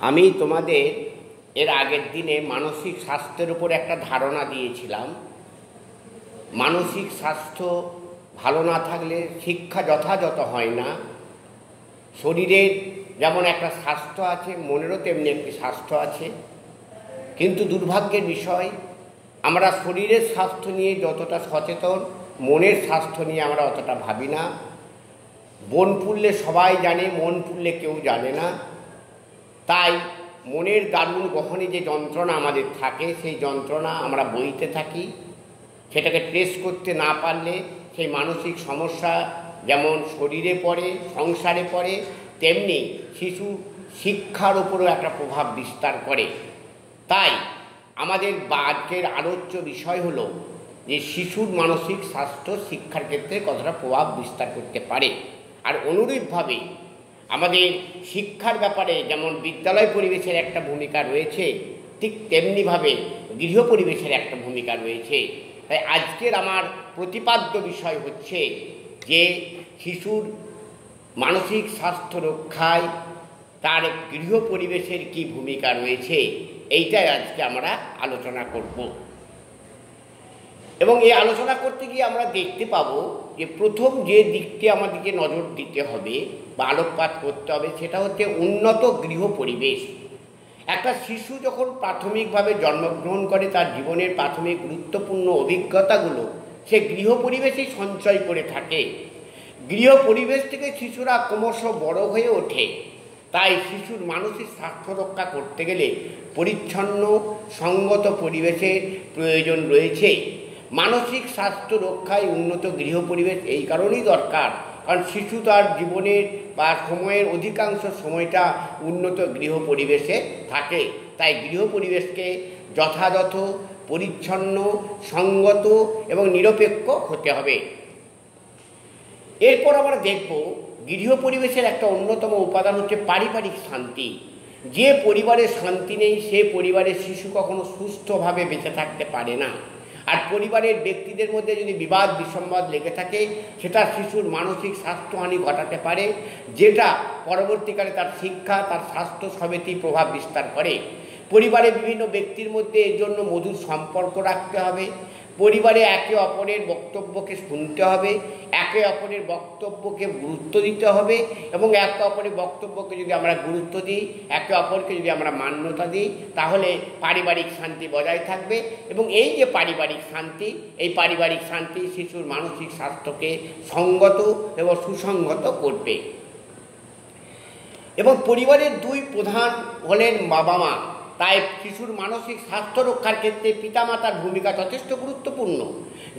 আমি তোমাদের এর আগের দিনে মানসিক স্বাস্থ্যের উপর একটা ধারণা দিয়েছিলাম। মানসিক স্বাস্থ্য ভালো না থাকলে শিক্ষা যথাযথ হয় না। শরীরের যেমন একটা স্বাস্থ্য আছে, মনেরও তেমনি একটি স্বাস্থ্য আছে। কিন্তু দুর্ভাগ্যের বিষয়, আমরা শরীরের স্বাস্থ্য নিয়ে যতটা সচেতন, মনের স্বাস্থ্য নিয়ে আমরা অতটা ভাবি না। বন পুড়লে সবাই জানে, মন পুড়লে কেউ জানে না। তাই মনের দারুণ গহনে যে যন্ত্রণা আমাদের থাকে, সেই যন্ত্রণা আমরা বইতে থাকি। সেটাকে ট্রেস করতে না পারলে সেই মানসিক সমস্যা যেমন শরীরে পড়ে, সংসারে পড়ে, তেমনি শিশু শিক্ষার উপরও একটা প্রভাব বিস্তার করে। তাই আমাদের আজকের আলোচ্য বিষয় হলো যে শিশুর মানসিক স্বাস্থ্য শিক্ষার ক্ষেত্রে কতটা প্রভাব বিস্তার করতে পারে। আর অনুরূপভাবে আমাদের শিক্ষার ব্যাপারে যেমন বিদ্যালয় পরিবেশের একটা ভূমিকা রয়েছে, ঠিক তেমনিভাবে গৃহ পরিবেশের একটা ভূমিকা রয়েছে। তাই আজকের আমার প্রতিপাদ্য বিষয় হচ্ছে যে শিশুর মানসিক স্বাস্থ্য রক্ষায় তার গৃহ পরিবেশের কী ভূমিকা রয়েছে, এইটাই আজকে আমরা আলোচনা করব। এবং এই আলোচনা করতে গিয়ে আমরা দেখতে পাবো যে প্রথম যে দিকটি আমাদেরকে নজর দিতে হবে বা আলোকপাত করতে হবে, সেটা হচ্ছে উন্নত গৃহ পরিবেশ। একটা শিশু যখন প্রাথমিকভাবে জন্মগ্রহণ করে, তার জীবনের প্রাথমিক গুরুত্বপূর্ণ অভিজ্ঞতাগুলো সে গৃহ পরিবেশেই সঞ্চয় করে থাকে। গৃহ পরিবেশ থেকে শিশুরা ক্রমশ বড় হয়ে ওঠে। তাই শিশুর মানসিক স্বাস্থ্য রক্ষা করতে গেলে পরিচ্ছন্ন সঙ্গত পরিবেশের প্রয়োজন রয়েছে। মানসিক স্বাস্থ্য রক্ষায় উন্নত গৃহ পরিবেশ এই কারণেই দরকার, কারণ শিশু তার জীবনের বা সময়ের অধিকাংশ সময়টা উন্নত গৃহ পরিবেশে থাকে। তাই গৃহ পরিবেশকে যথাযথ, পরিচ্ছন্ন, সঙ্গত এবং নিরপেক্ষ হতে হবে। এরপর আমরা দেখব গৃহ পরিবেশের একটা অন্যতম উপাদান হচ্ছে পারিবারিক শান্তি। যে পরিবারের শান্তি নেই, সে পরিবারের শিশু কখনো সুস্থভাবে বেঁচে থাকতে পারে না। আর পরিবারের ব্যক্তিদের মধ্যে যদি বিবাদ বিসম্বাদ লেগে থাকে, সেটা শিশুর মানসিক স্বাস্থ্যহানি ঘটাতে পারে, যেটা পরবর্তীকালে তার শিক্ষা, তার স্বাস্থ্য সবেতেই প্রভাব বিস্তার করে। পরিবারের বিভিন্ন ব্যক্তির মধ্যে এর জন্য মধুর সম্পর্ক রাখতে হবে। পরিবারে একে অপরের বক্তব্যকে শুনতে হবে, একে অপরের বক্তব্যকে গুরুত্ব দিতে হবে, এবং একে অপরের বক্তব্যকে যদি আমরা গুরুত্ব দিই, একে অপরকে যদি আমরা মান্যতা দিই, তাহলে পারিবারিক শান্তি বজায় থাকবে। এবং এই যে পারিবারিক শান্তি, এই পারিবারিক শান্তি শিশুর মানসিক স্বাস্থ্যকে সঙ্গত এবং সুসংগত করবে। এবং পরিবারের দুই প্রধান হলেন বাবা মা। তাই শিশুর মানসিক স্বাস্থ্য রক্ষার ক্ষেত্রে পিতামাতার ভূমিকা যথেষ্ট গুরুত্বপূর্ণ।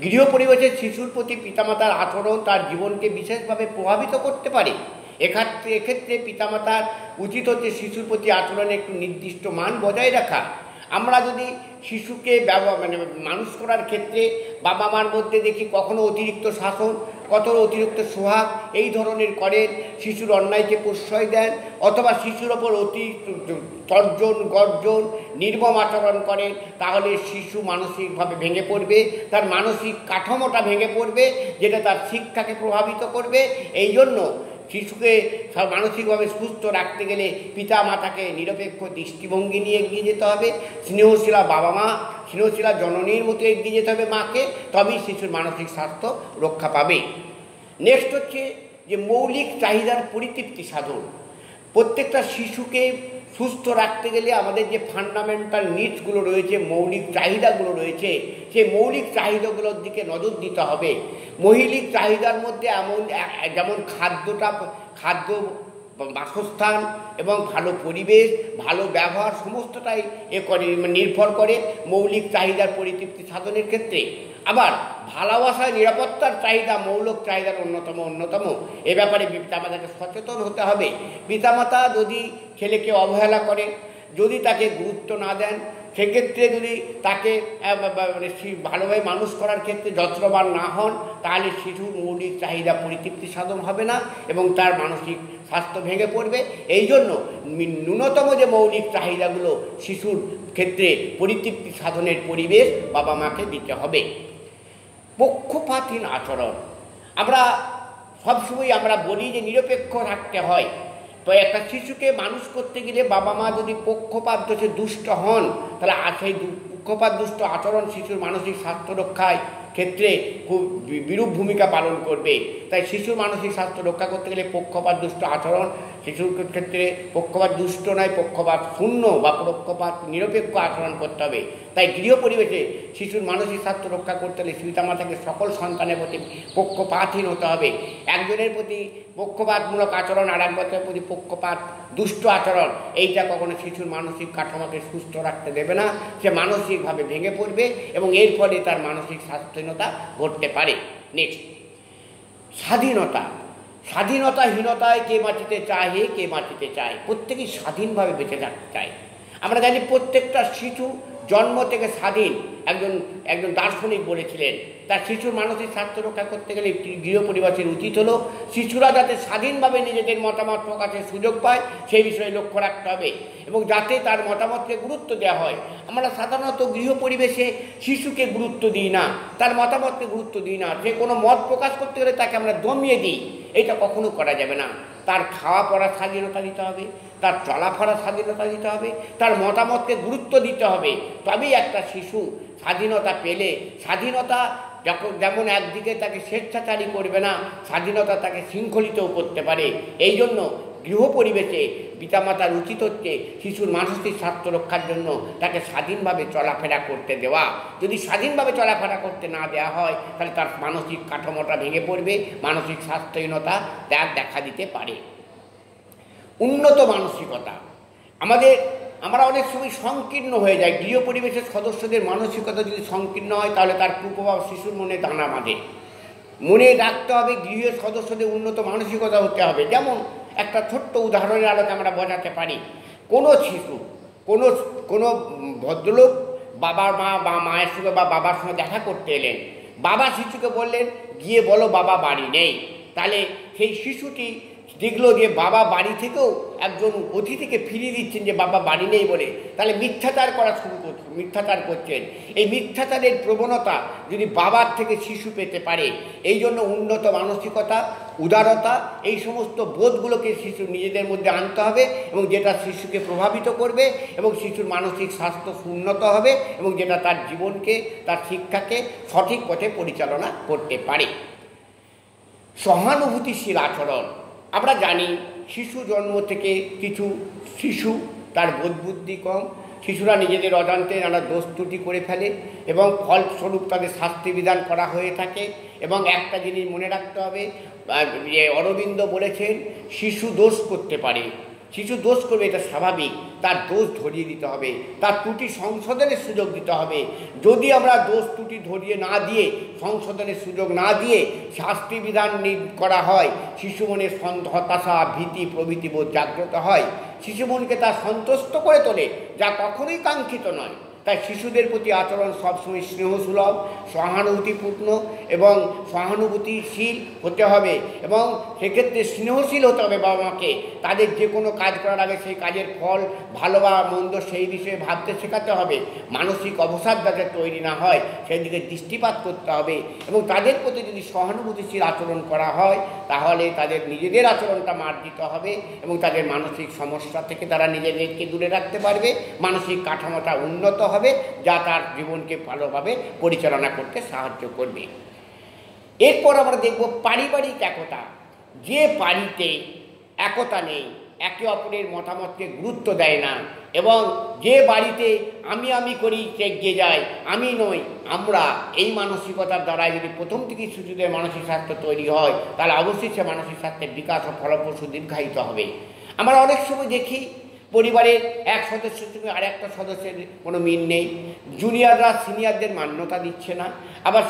গৃহ পরিবেশের শিশুর প্রতি পিতামাতার আচরণ তার জীবনকে বিশেষভাবে প্রভাবিত করতে পারে। এক্ষেত্রে পিতামাতার উচিত হচ্ছে শিশুর প্রতি আচরণে একটু নির্দিষ্ট মান বজায় রাখা। আমরা যদি শিশুকে মানুষ করার ক্ষেত্রে বাবা মার মধ্যে দেখি কখনো অতিরিক্ত শাসন, কখনো অতিরিক্ত সোহাগ এই ধরনের করেন, শিশুর অন্যায়কে প্রশ্রয় দেন, অথবা শিশুর ওপর অতিরিক্ত তর্জন গর্জন নির্মম আচরণ করেন, তাহলে শিশু মানসিকভাবে ভেঙে পড়বে, তার মানসিক কাঠামোটা ভেঙে পড়বে, যেটা তার শিক্ষাকে প্রভাবিত করবে। এই জন্য শিশুকে মানসিকভাবে সুস্থ রাখতে গেলে পিতা মাতাকে নিরপেক্ষ দৃষ্টিভঙ্গি নিয়ে এগিয়ে যেতে হবে। স্নেহশীলা বাবা মা, স্নেহশীলা জননীর মতো এগিয়ে যেতে হবে মাকে, তবেই শিশুর মানসিক স্বাস্থ্য রক্ষা পাবে। নেক্সট হচ্ছে যে মৌলিক চাহিদার পরিতৃপ্তি সাধন। প্রত্যেকটা শিশুকে সুস্থ রাখতে গেলে আমাদের যে ফান্ডামেন্টাল নিডসগুলো রয়েছে, মৌলিক চাহিদাগুলো রয়েছে, সেই মৌলিক চাহিদাগুলোর দিকে নজর দিতে হবে। মৌলিক চাহিদার মধ্যে যেমন খাদ্য, বাসস্থান এবং ভালো পরিবেশ, ভালো ব্যবহার সমস্তটাই নির্ভর করে মৌলিক চাহিদার পরিতৃপ্তি সাধনের ক্ষেত্রে। আবার ভালোবাসা, নিরাপত্তার চাহিদা মৌলিক চাহিদার অন্যতম। এ ব্যাপারে পিতামাতাকে সচেতন হতে হবে। পিতামাতা যদি ছেলেকে অবহেলা করেন, যদি তাকে গুরুত্ব না দেন, সেক্ষেত্রে যদি তাকে ভালোভাবে মানুষ করার ক্ষেত্রে যত্নবান না হন, তাহলে শিশুর মৌলিক চাহিদা পরিতৃপ্তি সাধন হবে না এবং তার মানসিক স্বাস্থ্য ভেঙে পড়বে। এই জন্য ন্যূনতম যে মৌলিক চাহিদাগুলো শিশুর ক্ষেত্রে পরিতৃপ্তি সাধনের পরিবেশ বাবা মাকে দিতে হবে। পক্ষপাতহীন আচরণ, আমরা সবসময় বলি যে নিরপেক্ষ থাকতে হয়। তো একটা শিশুকে মানুষ করতে গেলে বাবা মা যদি পক্ষপাত দোষে দুষ্ট হন, তাহলে সেই পক্ষপাত দুষ্ট আচরণ শিশুর মানসিক স্বাস্থ্য রক্ষায় ক্ষেত্রে খুব বিরূপ ভূমিকা পালন করবে। তাই শিশুর মানসিক স্বাস্থ্য রক্ষা করতে গেলে পক্ষপাত দুষ্ট আচরণ, শিশুর ক্ষেত্রে পক্ষপাত দুষ্ট নয়, পক্ষপাত শূন্য বা পক্ষপাত নিরপেক্ষ আচরণ করতে হবে। তাই গৃহ পরিবেশে শিশুর মানসিক স্বাস্থ্য রক্ষা করতে হলে পিতামাতাকে সকল সন্তানের প্রতি পক্ষপাতহীন হতে হবে। একজনের প্রতি পক্ষপাতমূলক আচরণ আর একজনের প্রতি পক্ষপাত দুষ্ট আচরণ, এইটা কখনো শিশুর মানসিক কাঠামোকে সুস্থ রাখতে দেবে না। সে মানসিকভাবে ভেঙে পড়বে এবং এর ফলে তার মানসিক স্বাস্থ্যহীনতা ঘটতে পারে। নেক্সট, স্বাধীনতা। স্বাধীনতাহীনতায় কে বাঁচিতে চায়, কে বাঁচিতে চায়? প্রত্যেকেই স্বাধীনভাবে বেঁচে থাকতে চায়। আমরা জানি প্রত্যেকটা শিশু জন্ম থেকে স্বাধীন। একজন দার্শনিক বলেছিলেন, তার শিশুর মানসিক স্বাস্থ্য রক্ষা করতে গেলে গৃহ পরিবেশের উচিত হলো শিশুরা যাতে স্বাধীনভাবে নিজেদের মতামত প্রকাশের সুযোগ পায় সেই বিষয়ে লক্ষ্য রাখতে হবে এবং যাতে তার মতামতকে গুরুত্ব দেওয়া হয়। আমরা সাধারণত গৃহ পরিবেশে শিশুকে গুরুত্ব দিই না, তার মতামতকে গুরুত্ব দিই না। সে কোনো মত প্রকাশ করতে গেলে তাকে আমরা দমিয়ে দিই। এটা কখনো করা যাবে না। তার খাওয়া পড়ার স্বাধীনতা দিতে হবে, তার চলাফেরার স্বাধীনতা দিতে হবে, তার মতামতকে গুরুত্ব দিতে হবে। তবেই একটা শিশু স্বাধীনতা পেলে, স্বাধীনতা যেমন একদিকে তাকে স্বেচ্ছাচারী করবে না, স্বাধীনতা তাকে শৃঙ্খলিতও করতে পারে। এই জন্য গৃহ পরিবেশে পিতামাতার উচিত হচ্ছে শিশুর মানসিক স্বাস্থ্য রক্ষার জন্য তাকে স্বাধীনভাবে চলাফেরা করতে দেওয়া। যদি স্বাধীনভাবে চলাফেরা করতে না দেওয়া হয় তাহলে তার মানসিক কাঠামোটা ভেঙে পড়বে, মানসিক স্বাস্থ্যহীনতা দেখা দিতে পারে। উন্নত মানসিকতা। আমরা অনেক সময় সংকীর্ণ হয়ে যাই। গৃহ পরিবেশের সদস্যদের মানসিকতা যদি সংকীর্ণ হয় তাহলে তার কুপ্রভাব শিশুর মনে দানা বাঁধে। মনে রাখতে হবে গৃহের সদস্যদের উন্নত মানসিকতা হতে হবে। যেমন একটা ছোট্ট উদাহরণের আলোকে আমরা বোঝাতে পারি। কোনো শিশু, কোনো ভদ্রলোক বাবার মা বা মায়ের সঙ্গে বা বাবার সঙ্গে দেখা করতে এলেন। বাবা শিশুকে বললেন, গিয়ে বলো বাবা বাড়ি নেই। তাহলে সেই শিশুটি দেখলো যে বাবা বাড়ি থেকেও একজন অতিথিকে ফিরিয়ে দিচ্ছেন যে বাবা বাড়ি নেই বলে, তাহলে মিথ্যাচার করা শুরু করছেন, মিথ্যাচার করছেন। এই মিথ্যাচারের প্রবণতা যদি বাবার থেকে শিশু পেতে পারে, এই জন্য উন্নত মানসিকতা, উদারতা, এই সমস্ত বোধগুলোকে শিশু নিজেদের মধ্যে আনতে হবে এবং যেটা শিশুকে প্রভাবিত করবে এবং শিশুর মানসিক স্বাস্থ্য উন্নত হবে এবং যেটা তার জীবনকে, তার শিক্ষাকে সঠিক পথে পরিচালনা করতে পারে। সহানুভূতিশীল আচরণ। আমরা জানি শিশু জন্ম থেকে কিছু শিশু তার বোধবুদ্ধি কম, শিশুরা নিজেদের অজান্তে নানা দোষ ত্রুটি করে ফেলে এবং ফলস্বরূপ তাদের শাস্তি বিধান করা হয়ে থাকে। এবং একটা জিনিস মনে রাখতে হবে, যে অরবিন্দ বলেছেন শিশু দোষ করতে পারে, শিশু দোষ করবে, এটা স্বাভাবিক। তার দোষ ধরিয়ে দিতে হবে, তার ত্রুটি সংশোধনের সুযোগ দিতে হবে। যদি আমরা দোষ ত্রুটি ধরিয়ে না দিয়ে, সংশোধনের সুযোগ না দিয়ে শাস্তি বিধান করা হয়, শিশু মনে হতাশা, ভীতি প্রভৃতি বোধ জাগ্রত হয়, শিশু মনকে তা সন্তুষ্ট করে তোলে, যা কখনোই কাঙ্ক্ষিত নয়। তাই শিশুদের প্রতি আচরণ সবসময় স্নেহসুলভ, সহানুভূতিপূর্ণ এবং সহানুভূতিশীল হতে হবে এবং সেক্ষেত্রে স্নেহশীল হতে হবে বাবা মাকে। তাদের যে কোনো কাজ করার আগে সেই কাজের ফল ভালো বা মন্দ সেই বিষয়ে ভাবতে শেখাতে হবে। মানসিক অবসাদ যাতে তৈরি না হয় সেই দিকে দৃষ্টিপাত করতে হবে এবং তাদের প্রতি যদি সহানুভূতিশীল আচরণ করা হয় তাহলে তাদের নিজেদের আচরণটা মার্জিত হবে এবং তাদের মানসিক সমস্যা থেকে তারা নিজেদেরকে দূরে রাখতে পারবে, মানসিক কাঠামোটা উন্নত হবে, যা তার জীবনকে ভালোভাবে পরিচালনা করতে সাহায্য করবে। এরপর আমরা দেখব পারিবারিক একতা। যে বাড়িতে একতা নেই, একে অপরের মতামতকে গুরুত্ব দেয় না এবং যে বাড়িতে আমি করি এগিয়ে যায়, আমি নই আমরা, এই মানসিকতার দ্বারা যদি প্রথম থেকেই শিশুদের মানসিক স্বাস্থ্য তৈরি হয় তাহলে অবশ্যই সে মানসিক স্বাস্থ্যের বিকাশ ও ফলপ্রসূ দীর্ঘায়িত হবে। আমরা অনেক সময় দেখি পরিবারের এক সদস্যের সঙ্গে আর একটা সদস্যের কোনো মিল নেই। জুনিয়ররা সিনিয়রদের মান্যতা দিচ্ছে না, আবার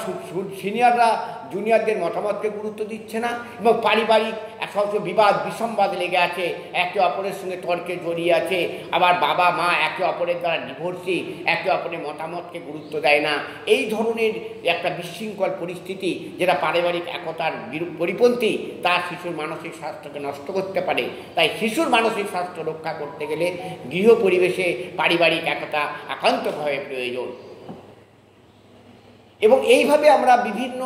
সিনিয়ররা জুনিয়রদের মতামতকে গুরুত্ব দিচ্ছে না এবং পারিবারিক সবসময় বিবাদ বিসম্বাদ লেগে আছে, একে অপরের সঙ্গে তর্কে জড়িয়ে আছে। আবার বাবা মা একে অপরের দ্বারা ডিভোর্সি, একে অপরের মতামতকে গুরুত্ব দেয় না। এই ধরনের একটা বিশৃঙ্খল পরিস্থিতি যেটা পারিবারিক একতার পরিপন্থী, তা শিশুর মানসিক স্বাস্থ্যকে নষ্ট করতে পারে। তাই শিশুর মানসিক স্বাস্থ্য রক্ষা করতে গেলে গৃহ পরিবেশে পারিবারিক একতা একান্তভাবে প্রয়োজন। এবং এইভাবে আমরা বিভিন্ন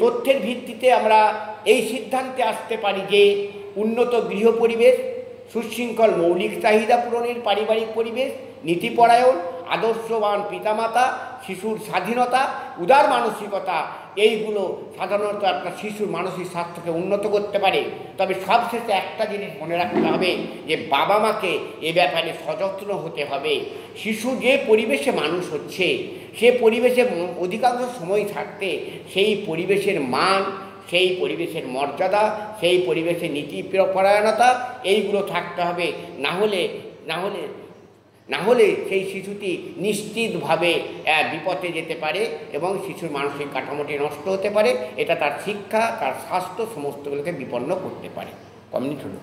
তথ্যের ভিত্তিতে আমরা এই সিদ্ধান্তে আসতে পারি যে উন্নত গৃহ পরিবেশ, সুশৃঙ্খল মৌলিক চাহিদা পূরণের পারিবারিক পরিবেশ, নীতিপরায়ণ আদর্শবান পিতামাতা, শিশুর স্বাধীনতা, উদার মানসিকতা, এইগুলো সাধারণত একটা শিশুর মানসিক স্বাস্থ্যকে উন্নত করতে পারে। তবে সবশেষে একটা জিনিস মনে রাখতে হবে যে বাবা মাকে এ ব্যাপারে সযত্ন হতে হবে। শিশু যে পরিবেশে মানুষ হচ্ছে, সে পরিবেশে অধিকাংশ সময় থাকতে সেই পরিবেশের মান, সেই পরিবেশের মর্যাদা, সেই পরিবেশের নীতিপরায়ণতা এইগুলো থাকতে হবে। না হলে সেই শিশুটি নিশ্চিতভাবে বিপথে যেতে পারে এবং শিশুর মানসিক কাঠামোটি নষ্ট হতে পারে। এটা তার শিক্ষা, তার স্বাস্থ্য সমস্তগুলোকে বিপন্ন করতে পারে। কমিউনিটি হলো।